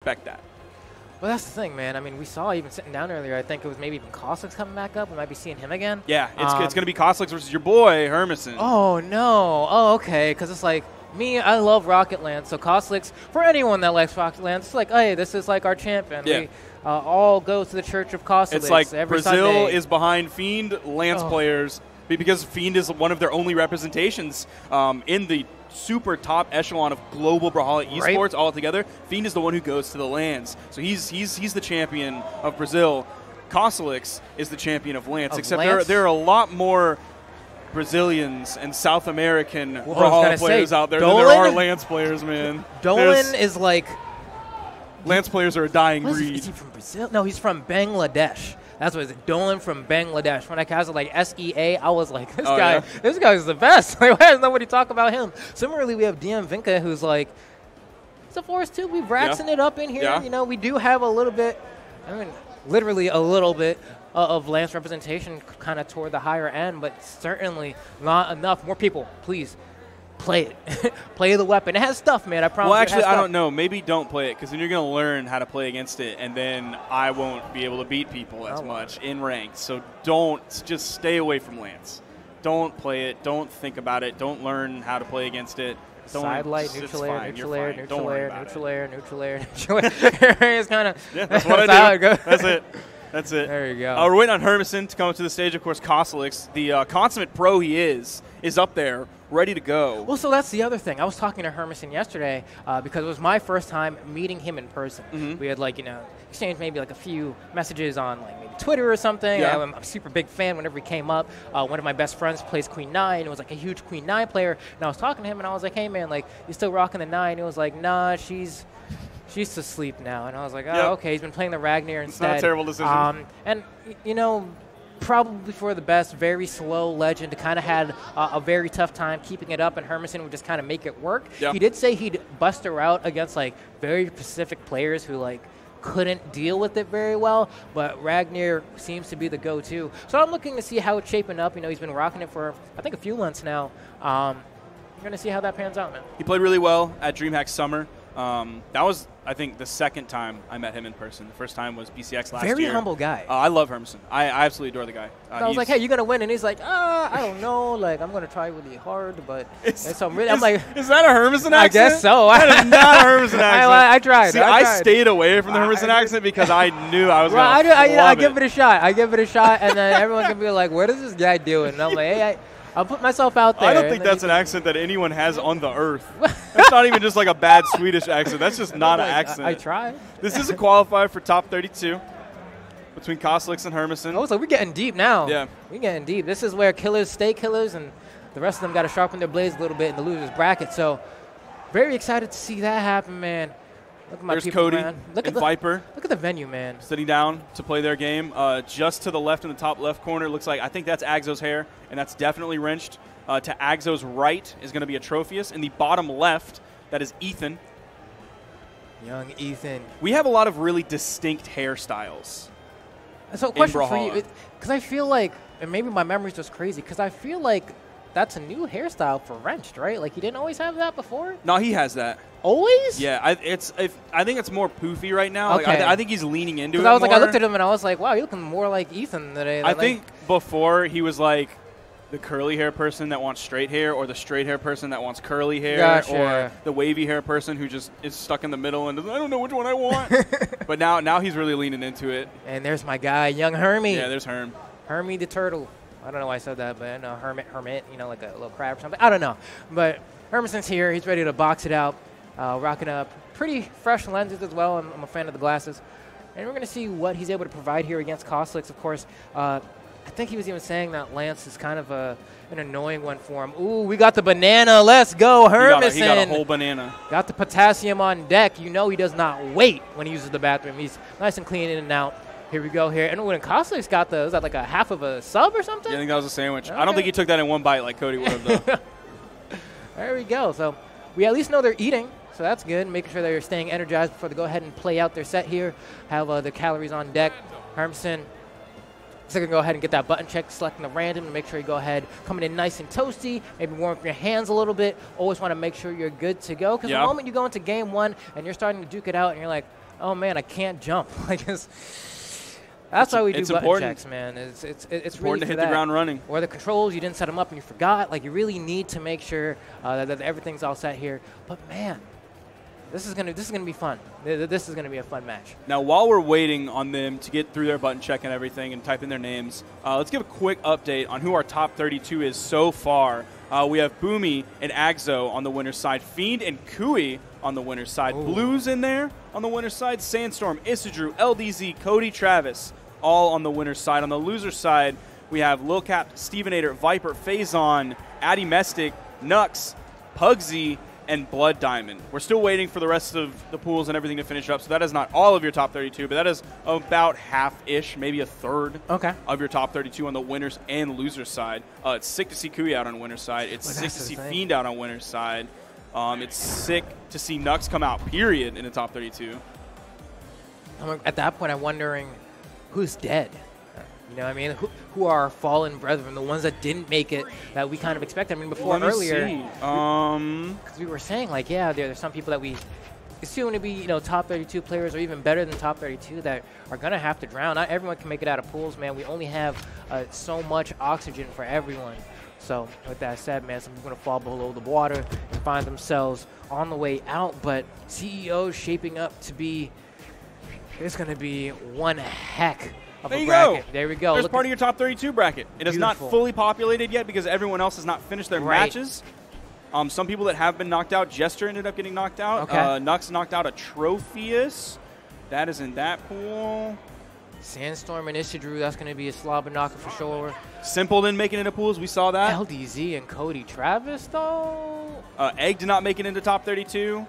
expect that. Well, that's the thing, man. I mean, we saw even sitting down earlier, I think it was maybe even Cosolix coming back up. We might be seeing him again. Yeah, it's going to be Cosolix versus your boy, Hermisen. Oh, no. Oh, okay, because it's like, me, I love Rocket Land, so Cosolix, for anyone that likes Rocket Land, it's like, hey, this is like our champion. Yeah. We all go to the Church of Cosolix It's like every Brazil Sunday. is behind Fiend Lance players because Fiend is one of their only representations in the super top echelon of global Brawlhalla esports altogether. Fiend is the one who goes to the lands. So he's the champion of Brazil. Cosolix is the champion of Lance, except there are a lot more Brazilians and South American Brawlhalla players out there than there are Lance players, man. Dolan is like... Lance players are a dying breed. Is he from Brazil? No, he's from Bangladesh. That's what it is. Dolan from Bangladesh. When I casted like SEA, I was like, this guy is the best. Like, why does nobody talk about him? Similarly, we have DM Vinca, who's like, it's a force too. We're braxing it up in here. Yeah. You know, we do have a little bit, I mean, literally a little bit of Lance representation kind of toward the higher end, but certainly not enough. More people, please. Play it. Play the weapon. It has stuff, man. I promise. Well, actually, I don't know. Maybe don't play it, because then you're going to learn how to play against it, and then I won't be able to beat people as much in ranks. So just stay away from Lance. Don't play it. Don't think about it. Don't learn how to play against it. Side light, neutral air, neutral air, neutral air, neutral air, neutral air, neutral air. It's kind of that's what I do. That's it. That's it. There you go. We're waiting on Hermisen to come up to the stage. Of course, Cosolix, the consummate pro he is up there, ready to go. Well, so that's the other thing. I was talking to Hermisen yesterday because it was my first time meeting him in person. We had exchanged maybe like a few messages on like maybe Twitter or something. Yeah. I'm a super big fan whenever he came up. One of my best friends plays Queen 9. It was like a huge Queen 9 player. And I was talking to him and I was like, hey man, like you still rocking the 9? He was like, nah, she's to sleep now. And I was like, oh, okay. He's been playing the Ragnar instead. It's not a terrible decision. And, you know, probably for the best, very slow legend, kind of had a very tough time keeping it up, and Hermisen would just kind of make it work. Yeah. He did say he'd bust her out against, like, very specific players who, like, couldn't deal with it very well, but Ragnar seems to be the go-to. So I'm looking to see how it's shaping up. You know, he's been rocking it for, I think, a few months now. We're going to see how that pans out, man. He played really well at DreamHack Summer. That was, I think, the second time I met him in person. The first time was BCX last year. Very humble guy. I love Hermisen. I absolutely adore the guy. I was like, hey, you're going to win. And he's like, I don't know. Like, I'm going to try really hard, but I'm like, is that a Hermisen accent? I guess so. That is not a Hermisen accent. I tried. See, I stayed away from the Hermisen accent because I knew I was going to I give it a shot. I give it a shot, and then everyone can be like, what is this guy doing? And I'm like, hey, I'll put myself out there. I don't think that's an accent that anyone has on the earth. That's not even just like a bad Swedish accent. That's just not an accent. I tried. This is a qualifier for top 32 between Cosolix and Hermisen. Oh, so we're getting deep now. Yeah. We're getting deep. This is where killers stay killers, and the rest of them got to sharpen their blades a little bit in the loser's bracket. So very excited to see that happen, man. Look at my There's people, Cody man. and Viper. Look at the venue, man. Sitting down to play their game. Just to the left in the top left corner, looks like, I think that's Axo's hair, and that's definitely wrenched. To Axo's right is going to be a Tropheus. In the bottom left, that is Ethan. Young Ethan. We have a lot of really distinct hairstyles. So question for you, because I feel like, and maybe my memory's just crazy, because I feel like that's a new hairstyle for Wrenched, right? Like, he didn't always have that before? No, he has that. Always? Yeah, I think it's more poofy right now. Okay. Like, I think he's leaning into it I was more. like, I looked at him and I was like, wow, you're looking more like Ethan today. I think before he was like the curly hair person that wants straight hair, or the straight hair person that wants curly hair, or the wavy hair person who just is stuck in the middle and I don't know which one I want. But now he's really leaning into it. And there's my guy, young Hermie. Yeah, there's Herm. Hermie the turtle. I don't know why I said that, but I know hermit, you know, like a little crab or something. I don't know. But Hermisen's here. He's ready to box it out. Rocking up pretty fresh lenses as well. I'm a fan of the glasses. And we're going to see what he's able to provide here against Cosolix, of course. I think he was even saying that Lance is kind of an annoying one for him. Ooh, we got the banana. Let's go, Hermisen. He got a whole banana. Got the potassium on deck. You know he does not wait when he uses the bathroom. He's nice and clean in and out. Here we go here. And when Cosolix got was that like a half of a sub or something? Yeah, I think that was a sandwich. Okay. I don't think he took that in one bite like Cody would have, though. There we go. So we at least know they're eating. So that's good. Making sure they're staying energized before they go ahead and play out their set here. Have the calories on deck. Hermisen, so going to go ahead and get that button check, selecting the random to make sure you go ahead, coming in nice and toasty, maybe warm up your hands a little bit. Always want to make sure you're good to go, because the moment you go into game one and you're starting to duke it out and you're like, oh man, I can't jump. Like that's why we do button checks, man. It's important really to hit the ground running. Or the controls, you didn't set them up and you forgot. Like you really need to make sure that everything's all set here. But man, this is gonna be fun. This is gonna be a fun match. Now, while we're waiting on them to get through their button check and everything and type in their names, let's give a quick update on who our top 32 is so far. We have Boomy and Agzo on the winner's side, Fiend and Kui on the winner's side, Ooh. Blues in there on the winner's side, Sandstorm, Isidru, LDZ, Cody, Travis, all on the winner's side. On the loser's side, we have Lil Cap, Stevenator, Viper, Phazon, Addy Mestic, Nux, Pugsy, and Blood Diamond. We're still waiting for the rest of the pools and everything to finish up, so that is not all of your top 32, but that is about half-ish, maybe a third of your top 32 on the winners and losers side. It's sick to see Kui out on winner's side. It's sick to see Fiend out on winner's side. It's sick to see Nux come out, period, in the top 32. At that point, I'm wondering who's dead. You know what I mean? Who are our fallen brethren, the ones that didn't make it that we kind of expected? I mean, before earlier, because we were saying, like, yeah, there's some people that we assume to be, you know, top 32 players or even better than top 32 that are going to have to drown. Not everyone can make it out of pools, man. We only have so much oxygen for everyone. So with that said, man, some people are going to fall below the water and find themselves on the way out. But CEO shaping up to be, it's going to be one heck of a bracket. There we go. There's part of your top 32 bracket. It is not fully populated yet because everyone else has not finished their matches. Some people that have been knocked out, Jester ended up getting knocked out. Nux knocked out a Tropheus. That is in that pool. Sandstorm and Isidru, that's going to be a slobber knocker for sure. Simple didn't make it into pools. We saw that. LDZ and Cody Travis, though. Egg did not make it into top 32.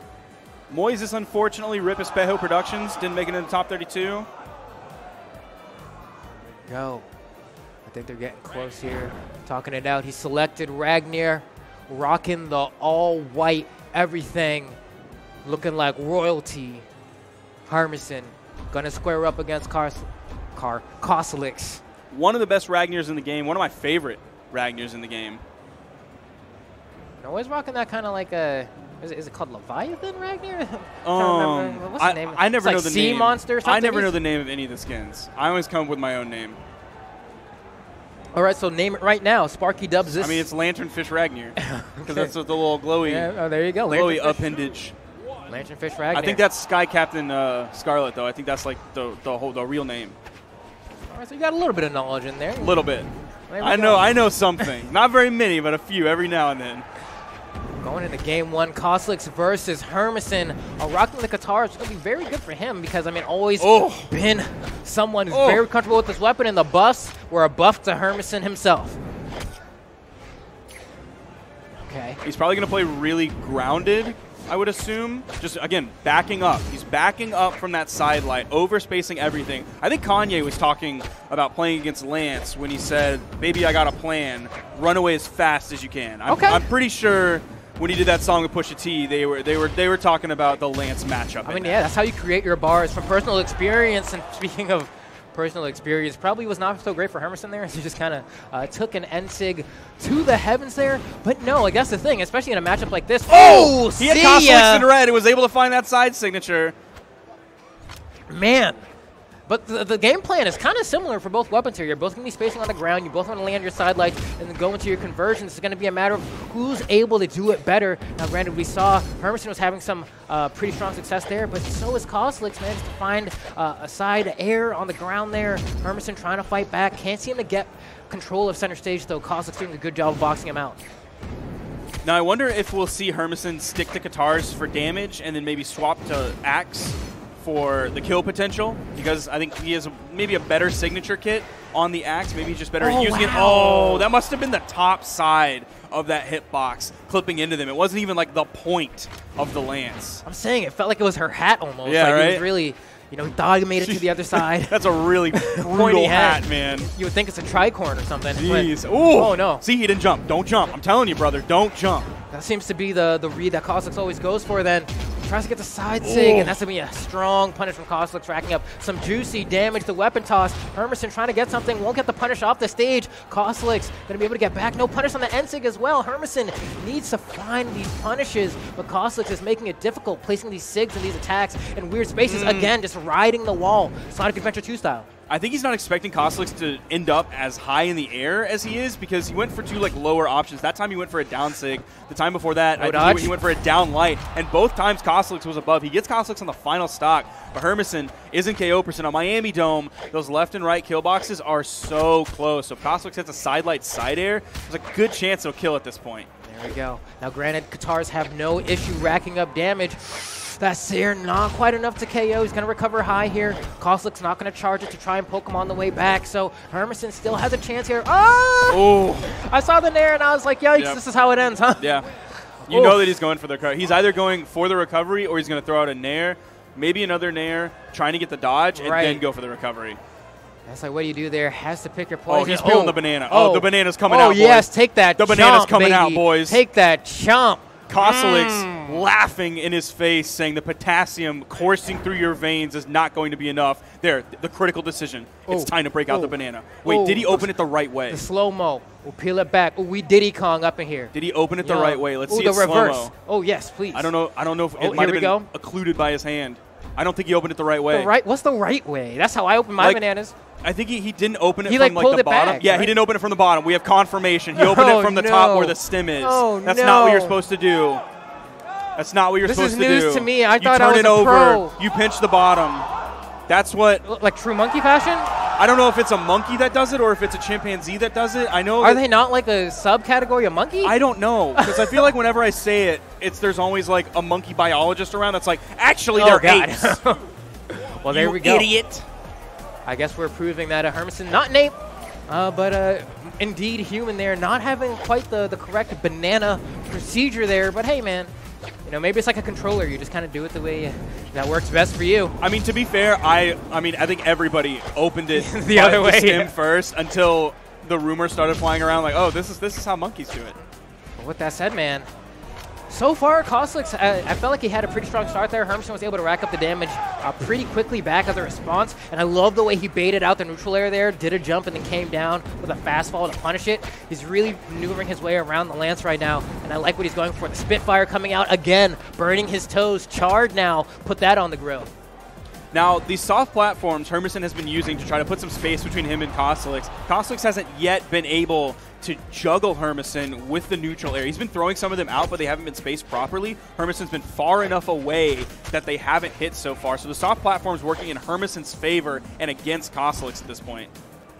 Moises, unfortunately, Rip Espejo Productions didn't make it into top 32. Go. I think they're getting close here. Talking it out. He selected Ragnar, rocking the all-white everything, looking like royalty. Hermisen gonna square up against Cosolix. One of the best Ragnars in the game. One of my favorite Ragnars in the game. And always rocking that kind of like a. Is it called Leviathan Ragnar? What's the name? I never know the sea name. Monster or something? I never know the name of any of the skins. I always come up with my own name. All right, so name it right now. Sparky dubs this. I mean, it's Lanternfish Ragnar because that's the little glowy. Yeah, oh, there you go. Glowy appendage. Lanternfish Ragnar. I think that's Sky Captain Scarlet, though. I think that's like the real name. All right, so you got a little bit of knowledge in there. A little bit. I know something. Not very many, but a few every now and then. Going into game one, Cosolix versus Hermisen. Rocking the guitar is going to be very good for him because, I mean, always been someone who's very comfortable with this weapon, and the buffs were a buff to Hermisen himself. Okay. He's probably going to play really grounded, I would assume. Just, again, backing up. He's backing up from that side light, overspacing everything. I think Kanye was talking about playing against Lance when he said, "Baby, I got a plan. Run away as fast as you can." I'm pretty sure when he did that song with Pusha T, they were talking about the Lance matchup. I mean, yeah, that's how you create your bars from personal experience. And speaking of personal experience, probably was not so great for Hermisen there. He just kind of took an NSIG to the heavens there. But no, like that's the thing, especially in a matchup like this. Oh, he had Cosolix in red and was able to find that side signature. Man. But the game plan is kind of similar for both weapons here. You're both going to be spacing on the ground. You both want to land your side lights and then go into your conversions. It's going to be a matter of who's able to do it better. Now, granted, we saw Hermisen was having some pretty strong success there, but so is Cosolix, man, just to find a side air on the ground there. Hermisen trying to fight back. Can't seem to get control of center stage, though. Cosolix doing a good job of boxing him out. Now, I wonder if we'll see Hermisen stick to guitars for damage and then maybe swap to axe for the kill potential, because I think he has maybe a better signature kit on the axe. Maybe he's just better at using it. Oh, that must have been the top side of that hitbox clipping into them. It wasn't even like the point of the lance. I'm saying it felt like it was her hat almost. Yeah, like right? It was really, you know, he thought he made it to the other side. That's a really brutal hat, man. You would think it's a tricorn or something. Jeez. But, oh, no. See, he didn't jump. Don't jump. I'm telling you, brother, don't jump. That seems to be the read that Cosolix always goes for then. tries to get the side sig, and that's going to be a strong punish from Cosolix, racking up some juicy damage. The weapon toss. Hermisen trying to get something, won't get the punish off the stage. Cosolix going to be able to get back. No punish on the end sig as well. Hermisen needs to find these punishes, but Cosolix is making it difficult, placing these sigs and these attacks in weird spaces. Again, just riding the wall, Sonic Adventure 2 style. I think he's not expecting Cosolix to end up as high in the air as he is, because he went for two lower options. That time he went for a down sig. The time before that, I think he went for a down light. And both times Cosolix was above. He gets Cosolix on the final stock, but Hermisen is in KO percent on Miami Dome. Those left and right kill boxes are so close. So if Cosolix hits a side light side air, there's a good chance he'll kill at this point. There we go. Now granted, Katars have no issue racking up damage. That Seer not quite enough to KO. He's going to recover high here. Cosolix not going to charge it to try and poke him on the way back. So Hermisen still has a chance here. Oh! I saw the Nair and I was like, yikes, this is how it ends, huh? Yeah. You know that he's going for the recovery. He's either going for the recovery or he's going to throw out a Nair, maybe another Nair, trying to get the dodge, and then go for the recovery. That's like, what do you do there? Has to pick your poison. Oh, he's peeling the banana. Oh, the banana's coming out, boys. Oh, yes, take that The banana's coming out, boys. Take that chomp. Cosolix laughing in his face, saying the potassium coursing through your veins is not going to be enough. There, the critical decision. It's time to break out the banana. Wait, did he open it the right way? The slow-mo. We'll peel it back. We Diddy Kong up in here. Did he open it the right way? Let's see it the reverse. slow-mo. Oh, yes, please. I don't know if it might have been occluded by his hand. I don't think he opened it the right way. What's the right way? That's how I open my bananas. I think he didn't open it from the bottom. Back, yeah, he didn't open it from the bottom. We have confirmation. He opened it from the top where the stem is. That's not what you're supposed to do. That's not what you're supposed to do. This is news to me. I thought I was a pro. You pinch the bottom. That's what... Like true monkey fashion? I don't know if it's a monkey that does it or if it's a chimpanzee that does it. I know. Are they not like a subcategory of monkey? I don't know, because I feel like whenever I say it, there's always like a monkey biologist around that's like, actually, they're apes. Well, there we go. Idiot. I guess we're proving that Hermisen, not an ape, but indeed human there, not having quite the correct banana procedure there. But hey, man, you know, maybe it's like a controller. You just kind of do it the way that works best for you. I mean, to be fair, I think everybody opened it the other way stem first until the rumors started flying around like, oh, this is how monkeys do it. But with that said, man, so far, Cosolix, I felt like he had a pretty strong start there. Hermisen was able to rack up the damage pretty quickly back as a response, and I love the way he baited out the neutral air there, did a jump, and then came down with a fast fall to punish it. He's really maneuvering his way around the lance right now, and I like what he's going for. The Spitfire coming out again, burning his toes, charred now, put that on the grill. Now, these soft platforms Hermisen has been using to try to put some space between him and Cosolix. Cosolix hasn't yet been able to juggle Hermisen with the neutral air. He's been throwing some of them out, but they haven't been spaced properly. Hermisen's been far enough away that they haven't hit so far. So the soft platform's working in Hermisen's favor and against Cosolix at this point.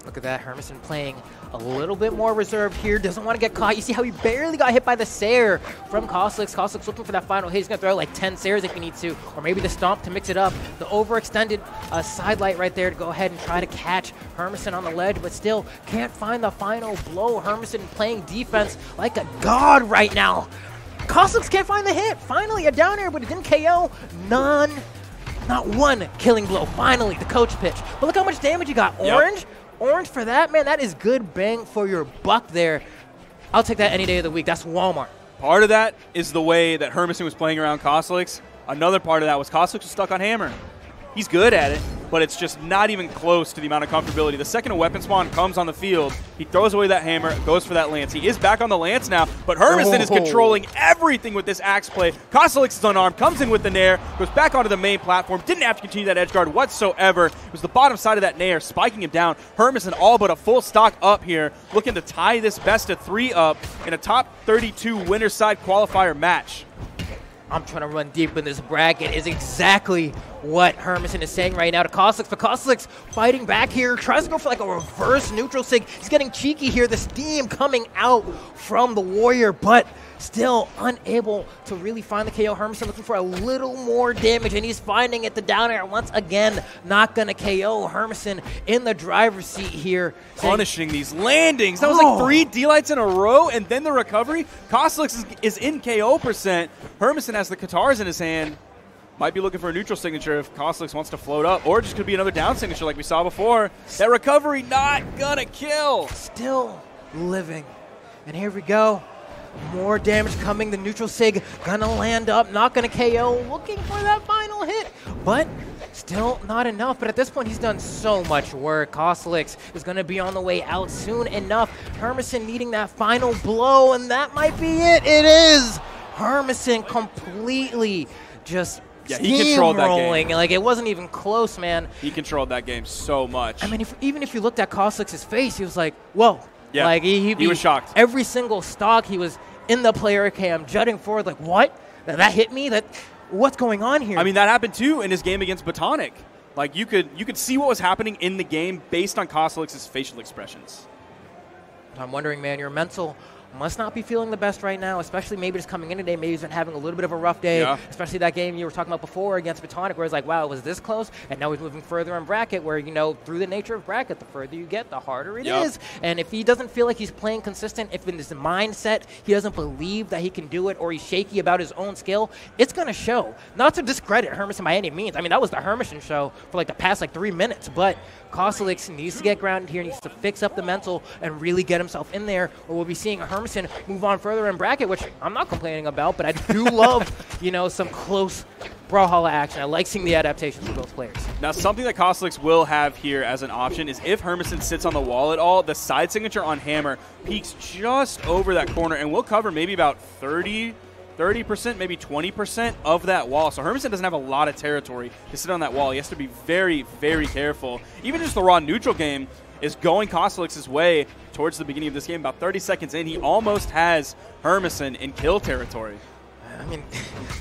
Look at that, Hermisen playing a little bit more reserved here. Doesn't want to get caught. You see how he barely got hit by the Sair from Cosolix. Cosolix looking for that final hit. He's going to throw like 10 Sairs if he needs to, or maybe the Stomp to mix it up. The overextended side light right there to go ahead and try to catch Hermisen on the ledge, but still can't find the final blow. Hermisen playing defense like a god right now. Cosolix can't find the hit. Finally, a down air, but it didn't KO. Not one killing blow. Finally, the coach pitch. But look how much damage he got. Orange? Orange for that, man. That is good bang for your buck there. I'll take that any day of the week. That's Walmart. Part of that is the way that Hermisen was playing around Cosolix. Another part of that was Cosolix was stuck on hammer. He's good at it, but it's just not even close to the amount of comfortability. The second a weapon spawn comes on the field, he throws away that hammer, goes for that lance. He is back on the lance now, but Hermisen is controlling everything with this axe play. Cosolix is unarmed, comes in with the nair, goes back onto the main platform, didn't have to continue that edge guard whatsoever. It was the bottom side of that nair, spiking him down. Hermisen all but a full stock up here, looking to tie this best of 3 up in a top 32 winner side qualifier match. I'm trying to run deep in this bracket is exactly what Hermisen is saying right now to Cosolix. But Cosolix fighting back here, tries to go for like a reverse neutral sig. He's getting cheeky here. The steam coming out from the Warrior, but still unable to really find the KO. Hermisen looking for a little more damage, and he's finding it. The down air once again, not going to KO. Hermisen in the driver's seat here. Punishing these landings. That was like 3 D-lights in a row, and then the recovery. Cosolix is in KO percent. Hermisen has the Katars in his hand. Might be looking for a neutral signature if Cosolix wants to float up, or just could be another down signature like we saw before. That recovery not gonna kill. Still living. And here we go. More damage coming. The neutral sig gonna land up, not gonna KO. Looking for that final hit, but still not enough. But at this point, he's done so much work. Cosolix is gonna be on the way out soon enough. Hermisen needing that final blow, and that might be it. It is! Hermisen completely just he controlled that game. Like, it wasn't even close, man. He controlled that game so much. I mean, even if you looked at Cosolix's face, he was like, whoa. Yeah, like, he was shocked. Every single stock, he was in the player cam, jutting forward, like, what? That hit me? What's going on here? I mean, that happened too in his game against Botonic. Like, you could see what was happening in the game based on Cosolix's facial expressions. I'm wondering, man, your mental must not be feeling the best right now, especially maybe just coming in today. Maybe he's been having a little bit of a rough day, especially that game you were talking about before against Botonic, where it's like, wow, it was this close, and now he's moving further in bracket, where, you know, through the nature of bracket, the further you get, the harder it is. And if he doesn't feel like he's playing consistent, if in his mindset he doesn't believe that he can do it, or he's shaky about his own skill, it's going to show. Not to discredit Hermisen by any means. I mean, that was the Hermisen show for like the past 3 minutes, but Cosolix needs to get grounded here, needs to fix up the mental and really get himself in there, or we'll be seeing a Hermisen move on further in bracket, which I'm not complaining about, but I do love, you know, some close Brawlhalla action. I like seeing the adaptations for both players. Now, something that Cosolix will have here as an option is if Hermisen sits on the wall at all, the side signature on Hammer peaks just over that corner and will cover maybe about 30%, maybe 20% of that wall. So Hermisen doesn't have a lot of territory to sit on that wall. He has to be very, very careful. Even just the raw neutral game is going Cosolix's way towards the beginning of this game. About 30 seconds in, he almost has Hermisen in kill territory. I mean,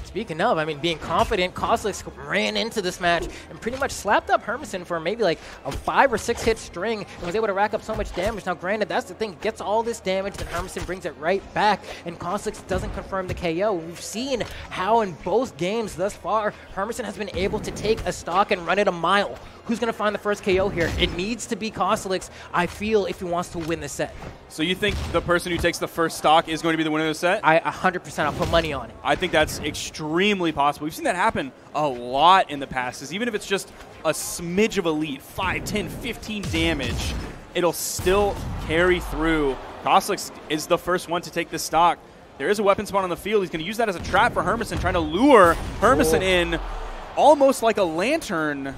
speaking of, being confident, Cosolix ran into this match and pretty much slapped up Hermisen for maybe like a 5 or 6 hit string and was able to rack up so much damage. Now, granted, that's the thing. Gets all this damage, then Hermisen brings it right back, and Cosolix doesn't confirm the KO. We've seen how in both games thus far, Hermisen has been able to take a stock and run it a mile. Who's going to find the first KO here? It needs to be Cosolix, I feel, if he wants to win the set. So you think the person who takes the first stock is going to be the winner of the set? 100%. I'll put money on it. I think that's extremely possible. We've seen that happen a lot in the past, is even if it's just a smidge of a lead, 5, 10, 15 damage, it'll still carry through. Cosolix is the first one to take this stock. There is a weapon spawn on the field. He's going to use that as a trap for Hermisen, trying to lure Hermisen in almost like a lantern.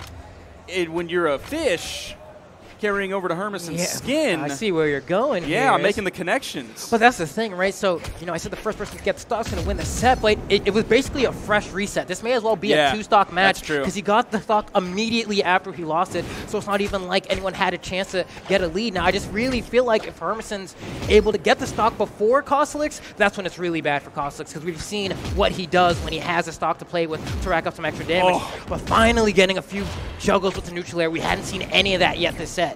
When you're a fish carrying over to Hermisen's skin. I see where you're going here. Yeah, I'm making the connections. But that's the thing, right? So, you know, I said the first person to get the stock is going to win the set, but it was basically a fresh reset. This may as well be a 2-stock match. That's true. Because he got the stock immediately after he lost it, so it's not even like anyone had a chance to get a lead. Now, I just really feel like if Hermisen's able to get the stock before Cosolix, that's when it's really bad for Cosolix, because we've seen what he does when he has a stock to play with to rack up some extra damage. But finally getting a few juggles with the neutral air, we hadn't seen any of that yet this set.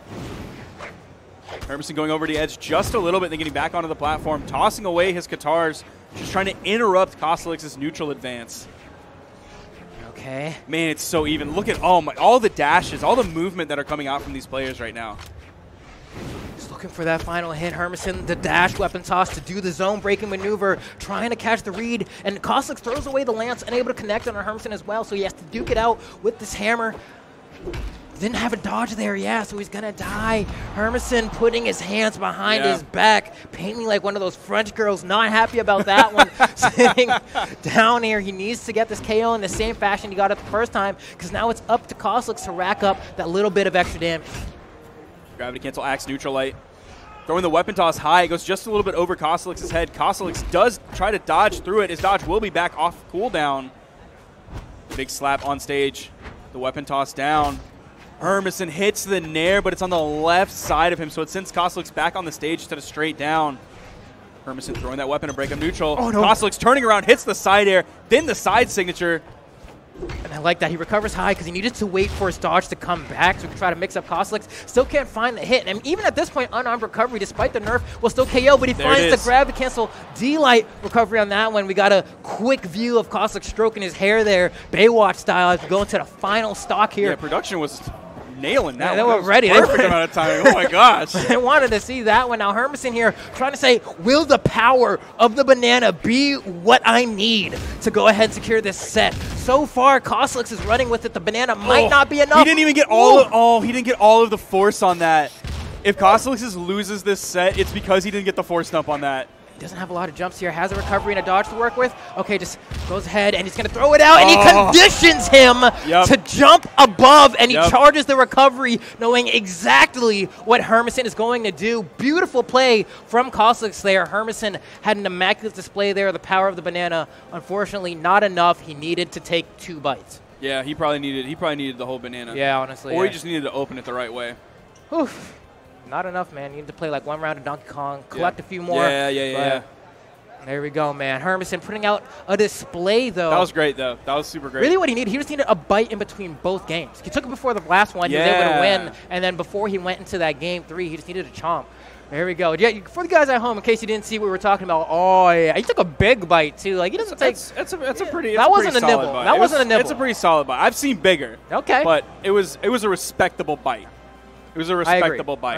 Hermisen going over the edge just a little bit, then getting back onto the platform, tossing away his Katars, just trying to interrupt Cosolix's neutral advance. Okay. Man, it's so even. Look at all the dashes, all the movement that are coming out from these players right now. Just looking for that final hit. Hermisen, the dash weapon toss to do the zone breaking maneuver, trying to catch the read, and Cosolix throws away the lance, unable to connect on Hermisen as well, so he has to duke it out with this hammer. Didn't have a dodge there, so he's gonna die. Hermisen putting his hands behind his back, painting like one of those French girls, not happy about that one. Sitting down here, he needs to get this KO in the same fashion he got it the first time, because now it's up to Cosolix to rack up that little bit of extra damage. Gravity cancel axe, neutral light. Throwing the weapon toss high, it goes just a little bit over Cosolix's head. Cosolix does try to dodge through it. His dodge will be back off cooldown. Big slap on stage. The weapon toss down. Hermisen hits the nair, but it's on the left side of him, so it sends Cosolix back on the stage instead of straight down. Hermisen throwing that weapon to break up neutral. Oh, no. Cosolix turning around, hits the side air, then the side signature. And I like that. He recovers high because he needed to wait for his dodge to come back so he could try to mix up Cosolix. Still can't find the hit. And even at this point, unarmed recovery, despite the nerf, will still KO, but he finds the grab to cancel D-Light recovery on that one. We got a quick view of Cosolix stroking his hair there, Baywatch style, as we go into the final stock here. Yeah, production was nailing that. They were ready. Perfect amount of time. Oh my gosh. I wanted to see that one. Now Hermisen here trying to say, will the power of the banana be what I need to go ahead and secure this set? So far, Cosolix is running with it. The banana might not be enough. He didn't even get he didn't get all of the force on that. If Cosolix loses this set, it's because he didn't get the force dump on that. He doesn't have a lot of jumps here. Has a recovery and a dodge to work with. Okay, just goes ahead, and he's going to throw it out, and he conditions him to jump above, and he charges the recovery, knowing exactly what Hermisen is going to do. Beautiful play from Cosolix there. Hermisen had an immaculate display there of the power of the banana. Unfortunately, not enough. He needed to take 2 bites. Yeah, he probably needed the whole banana. Yeah, honestly. Or he just needed to open it the right way. Oof. Not enough, man. You need to play like 1 round of Donkey Kong, collect a few more. Yeah. There we go, man. Hermisen putting out a display, though. That was great, though. That was super great. Really what he needed, he just needed a bite in between both games. He took it before the last one. He was able to win. And then before he went into that game 3, he just needed a chomp. There we go. Yeah, for the guys at home, in case you didn't see what we were talking about, he took a big bite, too. Like, he doesn't take... That's a pretty That wasn't a solid nibble. bite. That wasn't a nibble. It's a pretty solid bite. I've seen bigger. Okay. But it was a respectable bite. It was a respectable bite.